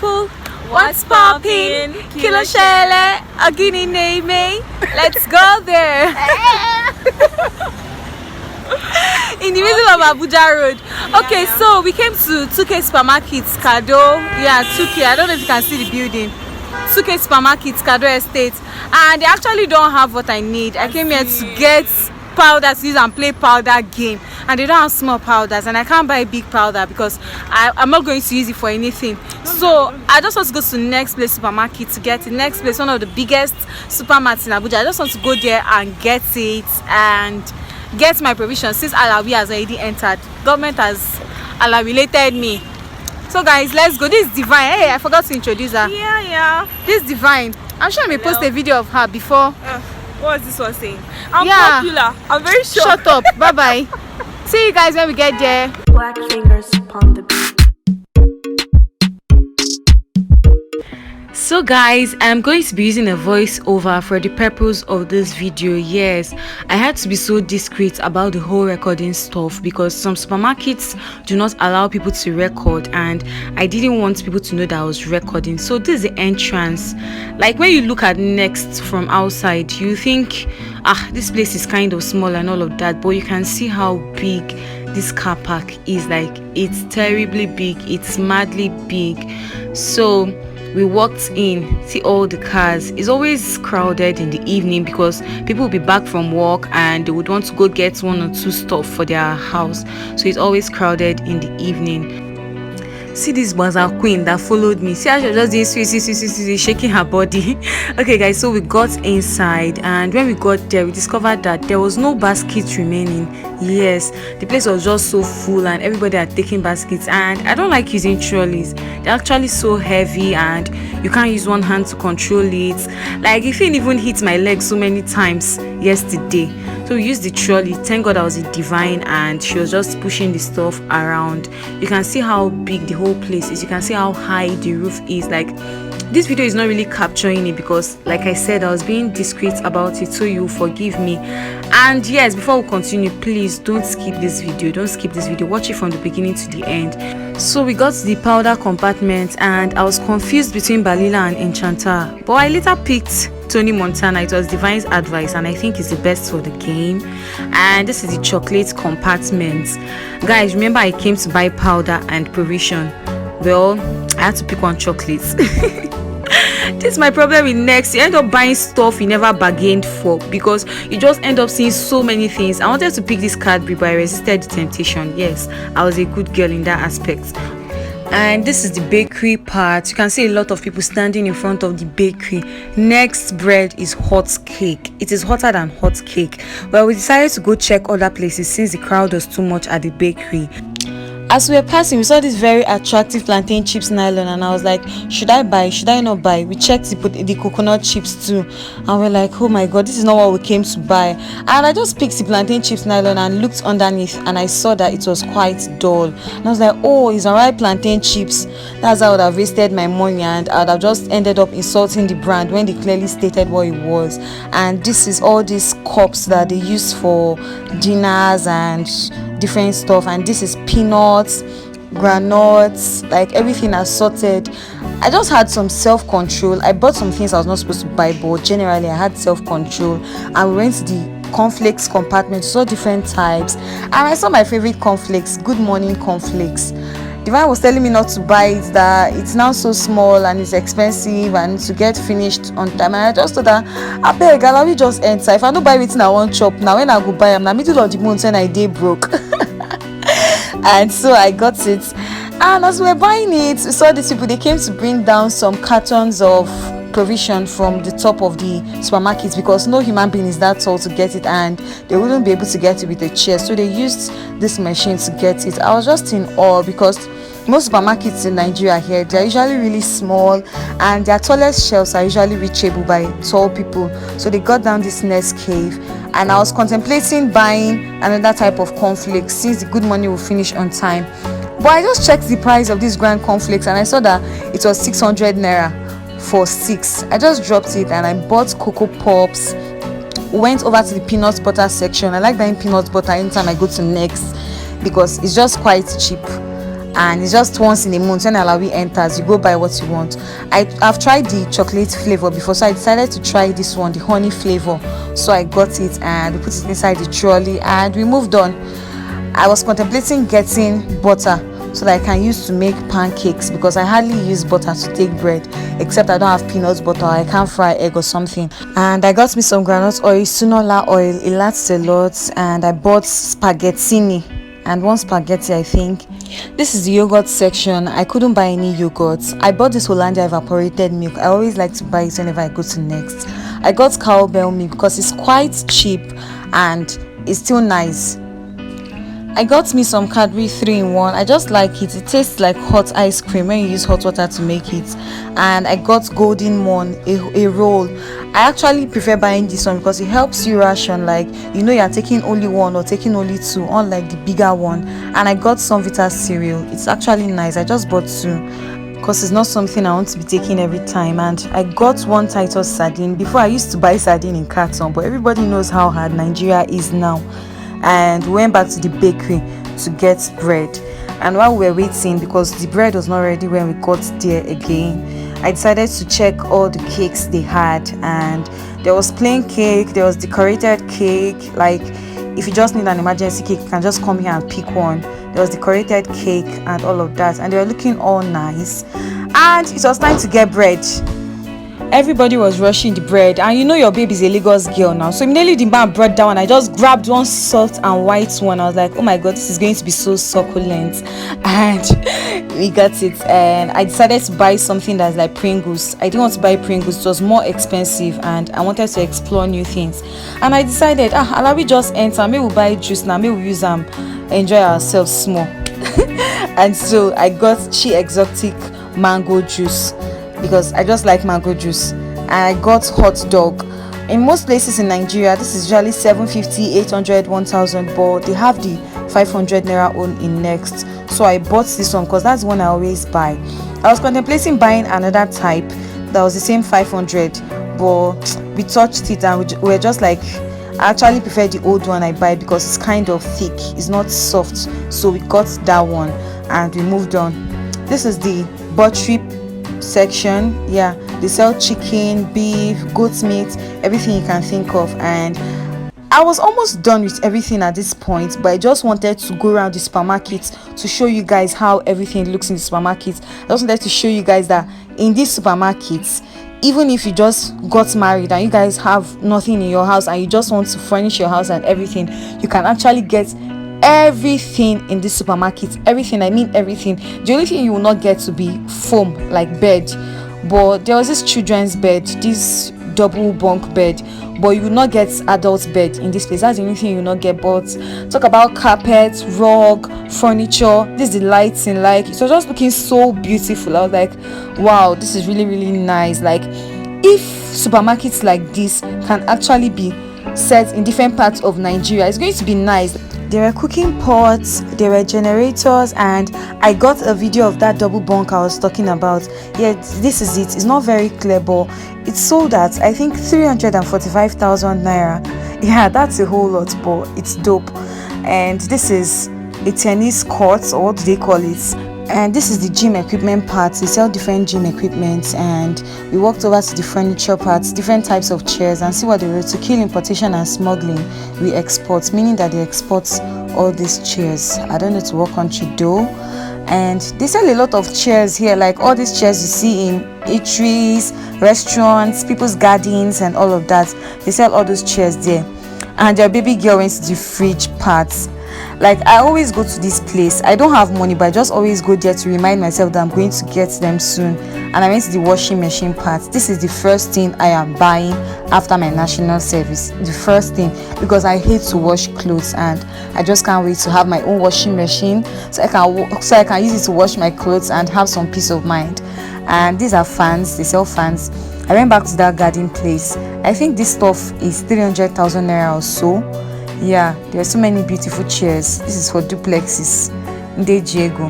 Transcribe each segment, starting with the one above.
people, what's poppin'? Kilo Shele, Agini Neme. Let's go there. In the middle of Abuja Road. Okay, so we came to 2K Supermarkets, Kado. Yeah, 2K. I don't know if you can see the building. 2K Supermarkets, Kado Estate. And they actually don't have what I need. I came here to get powder to use and play powder game. And they don't have small powders. And I can't buy big powder because I'm not going to use it for anything. So I just want to go to the next place supermarket to get it. Next place, one of the biggest supermarkets in Abuja. I just want to go there and get it and get my provision since Allowee has already entered. Government has Allowee-lated me. So guys, let's go. This is Divine. Hey, I forgot to introduce her. Yeah. This is Divine. I'm sure I may post a video of her before. What was this one saying? I'm popular. I'm very sure. Shut up. Bye-bye. See you guys when we get there. Black fingers upon the beat. So guys, I'm going to be using a voiceover for the purpose of this video. Yes, I had to be so discreet about the whole recording stuff because some supermarkets do not allow people to record, and I didn't want people to know that I was recording. So this is the entrance. Like when you look at Next from outside, you think this place is kind of small and all of that, but you can see how big this car park is. Like, it's terribly big, it's madly big. So we walked in, see all the cars. It's always crowded in the evening because people will be back from work and they would want to go get one or two stuff for their house. So it's always crowded in the evening. See this bazaar queen that followed me. See how she was just doing shaking her body. Okay guys, so we got inside, and when we got there we discovered that there was no basket remaining. Yes, the place was just so full and everybody had taken baskets, and I don't like using trolleys. They're actually so heavy and you can't use one hand to control it. Like, it didn't even hit my leg so many times yesterday. So we used the trolley. Thank God I was a Divine and she was just pushing the stuff around. You can see how big the whole place is. You can see how high the roof is. Like, this video is not really capturing it because, like I said, I was being discreet about it, so you forgive me. And yes, before we continue, please don't skip this video. Don't skip this video. Watch it from the beginning to the end. So we got to the powder compartment and I was confused between Balila and Enchanter, but I later picked Tony Montana. It was Divine's advice and I think it's the best for the game. And this is the chocolate compartment. Guys, remember I came to buy powder and provision. Well, I had to pick one chocolate. This is my problem with Next. You end up buying stuff you never bargained for because you just end up seeing so many things. I wanted to pick this Cadbury, but I resisted the temptation. Yes, I was a good girl in that aspect. And this is the bakery part. You can see a lot of people standing in front of the bakery. Next bread is hot cake. It is hotter than hot cake. Well, we decided to go check other places since the crowd was too much at the bakery. As we were passing, we saw this very attractive plantain chips nylon, and I was like, should I buy? Should I not buy? We checked the coconut chips too, and we're like, oh my god, this is not what we came to buy. And I just picked the plantain chips nylon and looked underneath, and I saw that it was quite dull. And I was like, oh, it's alright, plantain chips. That's how I would have wasted my money, and I would have just ended up insulting the brand when they clearly stated what it was. And this is all these cups that they use for dinners and different stuff, and this is peanuts, granules, like everything assorted. I just had some self-control. I bought some things I was not supposed to buy, but generally I had self-control. And we went to the cornflakes compartment, saw different types, and I saw my favorite cornflakes, Good Morning cornflakes. Divine was telling me not to buy it, that it's now so small and it's expensive and to get finished on time. And I just thought that I beg, Allowee just enter. If I don't buy it in one shop, now when I go buy them, in the middle of the month when I day broke. And so I got it. And as we were buying it, we saw these people. They came to bring down some cartons of provision from the top of the supermarket because no human being is that tall to get it, and they wouldn't be able to get it with a chair, so they used this machine to get it. I was just in awe because most supermarkets in Nigeria here, they're usually really small and their tallest shelves are usually reachable by tall people. So they got down this Nest cave, and I was contemplating buying another type of cornflakes since the Good Morning will finish on time. But I just checked the price of these grand cornflakes and I saw that it was 600 naira for 6. I just dropped it and I bought Cocoa Pops. Went over to the peanut butter section. I like buying peanut butter anytime I go to Next because it's just quite cheap. and it's just once in a month. When Allowee enters, you go buy what you want. I've tried the chocolate flavor before, so I decided to try this one, the honey flavor. So I got it and we put it inside the trolley and we moved on. I was contemplating getting butter so that I can use to make pancakes, because I hardly use butter to take bread, except I don't have peanut butter, I can't fry egg or something. And I got me some groundnut oil, sunola oil, it lasts a lot. And I bought spaghettini and one spaghetti, I think. This is the yogurt section. I couldn't buy any yogurt. I bought this Hollandia evaporated milk. I always like to buy it whenever I go to Next. I got cowbell milk because it's quite cheap and it's still nice. I got me some Cadbury 3-in-1. I just like it. It tastes like hot ice cream when you use hot water to make it. And I got Golden Mon, a roll. I actually prefer buying this one because it helps you ration, like you know you're taking only one or taking only two, unlike the bigger one. And I got some Vita cereal. It's actually nice. I just bought two because it's not something I want to be taking every time. And I got one Titus sardine. Before, I used to buy sardine in carton, but everybody knows how hard Nigeria is now. And we went back to the bakery to get bread. And while we were waiting, because the bread was not ready when we got there again, I decided to check all the cakes they had. And there was plain cake, there was decorated cake, like if you just need an emergency cake, you can just come here and pick one. There was decorated cake and all of that, and they were looking all nice. And it was time to get bread. Everybody was rushing the bread, and you know your baby is a Lagos girl now, so immediately the man brought down. I just grabbed one soft and white one. I was like, oh my god, this is going to be so succulent. And we got it. And I decided to buy something that's like Pringles. I didn't want to buy Pringles, it was more expensive, and I wanted to explore new things. And I decided, Allowee just enter, maybe we'll buy juice now, maybe we'll use enjoy ourselves small. And so I got Chi Exotic mango juice, because I just like mango juice. And I got hot dog. In most places in Nigeria, this is usually 750, 800, 1000, but they have the 500 naira one in Next. So I bought this one because that's the one I always buy. I was contemplating buying another type that was the same 500, but we touched it and we were just like, I actually prefer the old one I buy because it's kind of thick, it's not soft. So we got that one and we moved on. This is the butchery section. Yeah, they sell chicken, beef, goat meat, everything you can think of. And I was almost done with everything at this point, but I just wanted to go around the supermarket to show you guys how everything looks in the supermarket. I just wanted to show you guys that in these supermarkets, even if you just got married and you guys have nothing in your house and you just want to furnish your house and everything, you can actually get everything in this supermarket. Everything, I mean everything. The only thing you will not get to be foam, like bed. But there was this children's bed, this double bunk bed, but you will not get adult bed in this place. That's the only thing you will not get. But talk about carpet, rug, furniture, this is the lighting. Like, it was just looking so beautiful. I was like, wow, this is really, really nice. Like, if supermarkets like this can actually be set in different parts of Nigeria, it's going to be nice. There were cooking pots, there were generators, and I got a video of that double bunk I was talking about. Yeah, this is it. It's not very clear, but it's sold at, I think, 345,000 naira. Yeah, that's a whole lot, but it's dope. And this is a tennis court, or what do they call it? And this is the gym equipment parts. They sell different gym equipment, and we walked over to the furniture parts, different types of chairs, and see what they were. To kill importation and smuggling, we export, meaning that they export all these chairs. I don't know to what country though. And they sell a lot of chairs here, like all these chairs you see in eateries, restaurants, people's gardens, and all of that. They sell all those chairs there. And their baby girl went to the fridge parts. Like, I always go to this place. I don't have money, but I just always go there to remind myself that I'm going to get them soon. And I went to the washing machine part. This is the first thing I am buying after my national service. The first thing, because I hate to wash clothes, and I just can't wait to have my own washing machine so I can use it to wash my clothes and have some peace of mind. And these are fans. They sell fans. I went back to that garden place. I think this stuff is 300,000 naira or so. Yeah, there are so many beautiful chairs. This is for duplexes in Diego.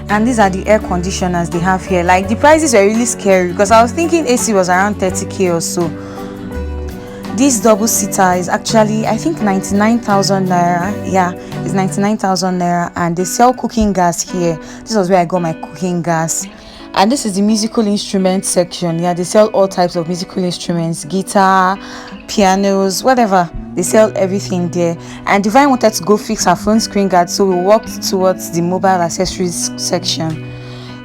And these are the air conditioners they have here. Like, the prices were really scary because I was thinking AC was around 30k or so. This double seater is actually, I think, 99,000 naira. Yeah, it's 99,000 naira, and they sell cooking gas here. This was where I got my cooking gas. And this is the musical instrument section. Yeah, they sell all types of musical instruments, guitar, pianos, whatever. They sell everything there. And Divine wanted to go fix her phone screen guard, so we walked towards the mobile accessories section.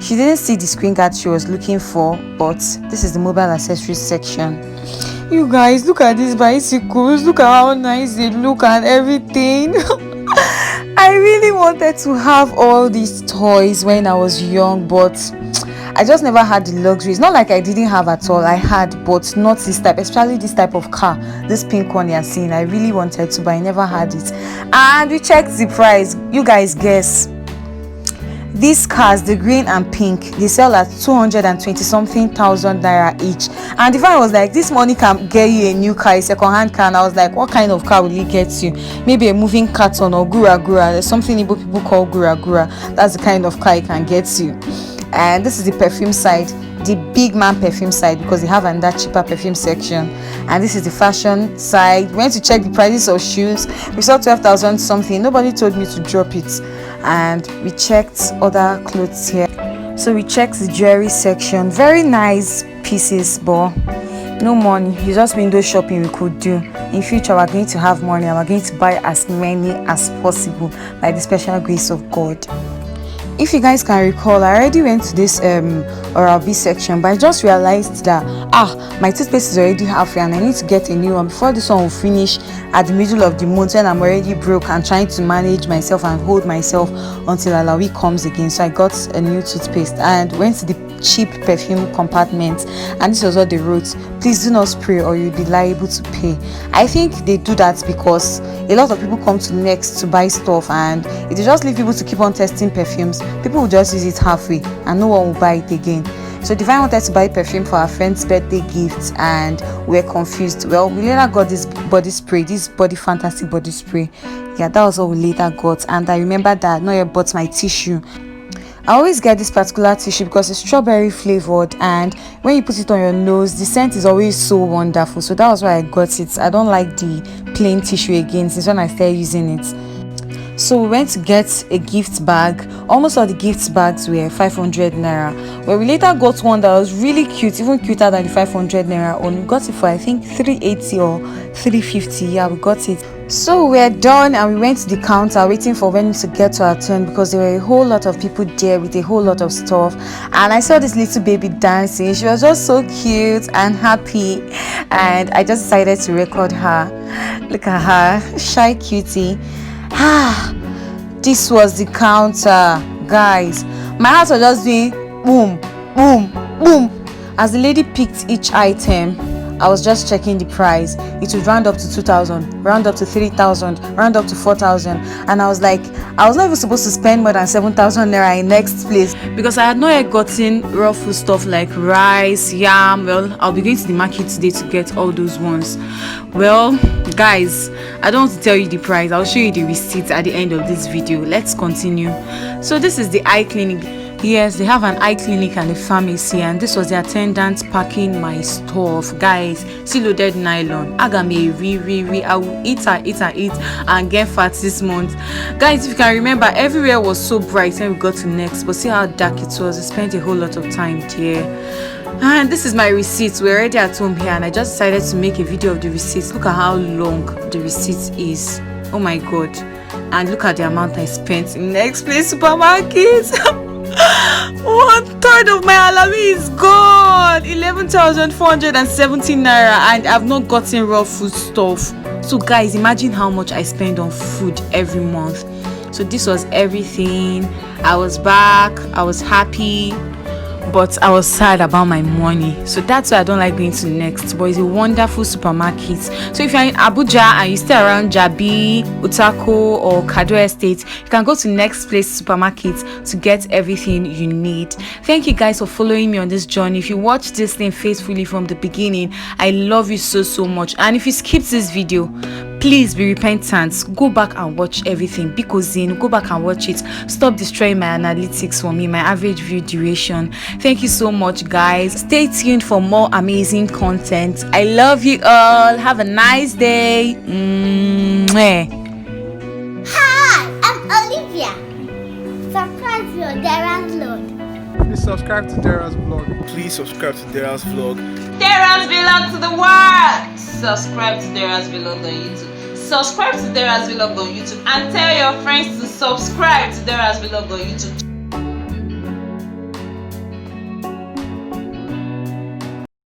She didn't see the screen guard she was looking for, but this is the mobile accessories section. You guys, look at these bicycles. Look at how nice they look and everything. I really wanted to have all these toys when I was young, but I just never had the luxury. It's not like I didn't have at all. I had, but not this type, especially this type of car. This pink one you're seeing, I really wanted to, but I never had it. And we checked the price. You guys guess. These cars, the green and pink, they sell at 220 something thousand naira each. And Divine was like, this money can get you a new car, a second-hand car. And I was like, what kind of car will it get you? Maybe a moving carton or gura gura. There's something Igbo people call gura gura. That's the kind of car it can get you. And this is the perfume side, the big man perfume side, because they have another cheaper perfume section. And this is the fashion side. We went to check the prices of shoes. We saw 12,000 something. Nobody told me to drop it. And we checked other clothes here. So we checked the jewelry section. Very nice pieces, but no money. It's just window shopping we could do. In future, we're going to have money and we're going to buy as many as possible by the special grace of God. If you guys can recall, I already went to this Oral-B section, but I just realized that my toothpaste is already halfway and I need to get a new one before this one will finish at the middle of the month, when I'm already broke and trying to manage myself and hold myself until Allowee comes again. So I got a new toothpaste and went to the cheap perfume compartment, and this was what they wrote: please do not spray or you'll be liable to pay. I think they do that because a lot of people come to Next to buy stuff, and if they just leave people to keep on testing perfumes, people will just use it halfway and no one will buy it again. So Divine wanted to buy perfume for her friend's birthday gift and we were confused. Well, we later got this body spray, this body fantastic body spray. Yeah, that was what we later got. And I remember that I yet bought my tissue. I always get this particular tissue because it's strawberry flavored, and when you put it on your nose, the scent is always so wonderful. So that was why I got it. I don't like the plain tissue again since when I started using it. So we went to get a gift bag. Almost all the gift bags were 500 naira. But we later got one that was really cute, even cuter than the 500 naira one. We got it for I think 380 or 350. Yeah, we got it. So we're done and we went to the counter waiting for when to get to our turn, because there were a whole lot of people there with a whole lot of stuff. And I saw this little baby dancing. She was just so cute and happy, and I just decided to record her. Look at her, shy cutie. This was the counter, guys. My heart was just doing boom, boom, boom as the lady picked each item. I was just checking the price. It would round up to 2,000, round up to 3,000, round up to 4,000, and I was like, I was not even supposed to spend more than 7,000 naira in next place, because I had not yet gotten raw food stuff like rice, yam. Well, I'll be going to the market today to get all those ones. Well, guys, I don't want to tell you the price. I'll show you the receipt at the end of this video. Let's continue. So this is the eye clinic. Yes, they have an eye clinic and a pharmacy, and this was the attendant packing my stuff. Guys, see loaded nylon. Agame I will eat and get fat this month. Guys, if you can remember, everywhere was so bright when we got to Next, but see how dark it was. I spent a whole lot of time there. And this is my receipt. We're already at home here, and I just decided to make a video of the receipts. Look at how long the receipt is. Oh my god. And look at the amount I spent in Next Place supermarket. 1/3 of my Allowee is gone. 11,470 naira, and I've not gotten raw food stuff. So guys, imagine how much I spend on food every month. So this was everything. I was back, I was happy, but I was sad about my money. So that's why I don't like going to Next, but it's a wonderful supermarket. So if you're in Abuja and you stay around Jabi, Utako or Kado Estate, you can go to Next Place supermarket to get everything you need. Thank you guys for following me on this journey. If you watched this thing faithfully from the beginning, I love you so much. And if you skipped this video, Please be repentant. Go back and watch everything. Because go back and watch it. Stop destroying my analytics for me, my average view duration. Thank you so much, guys. Stay tuned for more amazing content. I love you all. Have a nice day. Hi, I'm Olivia. Subscribe to Dara's Vlog. Please subscribe to Dara's vlog. Please subscribe to Dara's vlog. Dara's Vlog to the world! Subscribe to Dara's Vlog on YouTube. Subscribe to Dara's Vlog on YouTube and tell your friends to subscribe to Dara's Vlog on YouTube.